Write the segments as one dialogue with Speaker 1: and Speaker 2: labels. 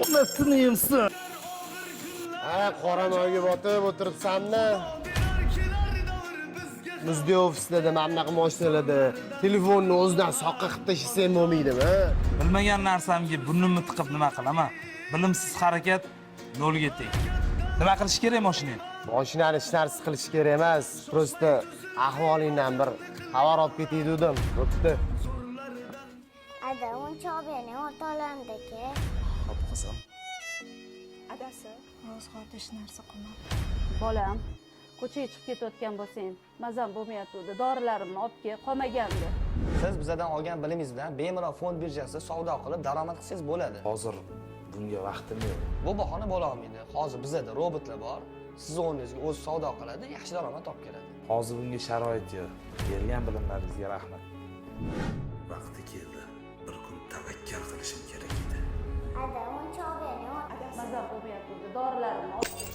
Speaker 1: Onasini yemsin.
Speaker 2: Ha, qoranoyga botib o'tiribsanmi? Muzde ofisda mana bunaqa mashinalarda telefonni o'zidan soqqa qilib tashlashim bo'lmaydimi?
Speaker 1: Bilmagan narsamga burnimni tiqib nima qilaman? Bilimsiz harakat nolga teng. Nima qilish kerak mashinani?
Speaker 2: Mashinani hech narsa qilish kerak emas. Prosta ahvolingdan bir xabar olib ketaydim. Bo'pti.
Speaker 3: Ada, uncha olib bering, o'rtoqlarimdagi.
Speaker 1: Xo'p, qizim.
Speaker 4: Adasi, ro'zg'orda hech narsa qilmadi.
Speaker 5: Bolam, ko'chaga chiqib ketayotgan bo'lsang, mazam bo'lmayotgandi. Dorilarimni olib kel, qolmagandi.
Speaker 6: Siz bizdan olgan bilimingiz bilan bemalol fond birjasida savdo qilib daromad qilsangiz bo'ladi.
Speaker 1: Hozir bunga vaqtim yo'q.
Speaker 6: Bu bahona bo'la olmaydi. Hozir bizda robotlar bor. Siz o'rningizga o'zi savdo qiladi, yaxshi daromad topib keladi.
Speaker 1: Hozir bunga sharoit yo'q. Bergan bilimlaringizga rahmat.
Speaker 7: Vaqti keldi. Bir kun tavakkal qilishim kerak edi.
Speaker 3: Ada, uncha olib bering,
Speaker 5: Mazam bo'lmayotgandi. Dorilarimni olib kel.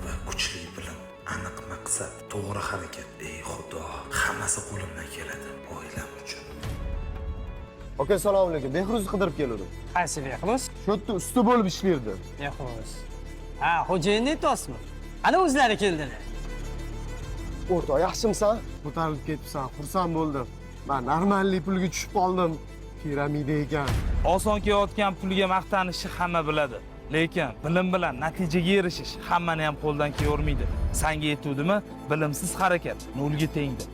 Speaker 7: Va kuchli bilim, aniq maqsad, to'g'ri harakat. Ey Xudo, hammasi qo'limdan keladi oilam uchun.
Speaker 2: Aka, assalomu alaykum. Behruz qidirib keldim.
Speaker 8: Qaysi Behruz?
Speaker 2: Shu yerda usta bo'lib ishlardi.
Speaker 8: Behruz. Ha, xo'jayinni aytyapsizmi? Ana o'zlari keldilar.
Speaker 2: O'rtoq, yaxshimisan? Ko'tarilib ketibsan. Xursand bo'ldim. Men normalniy pulga tushib qoldim. Piramida ekan.
Speaker 1: Oson kelayotgan pulga maqtanishni hamma biladi. Lekin bilim bilan natijaga erishish hammani ham qo'ldan kelavermaydi. Sanga yetuvdimi? Bilimsiz harakat nolga tengdir.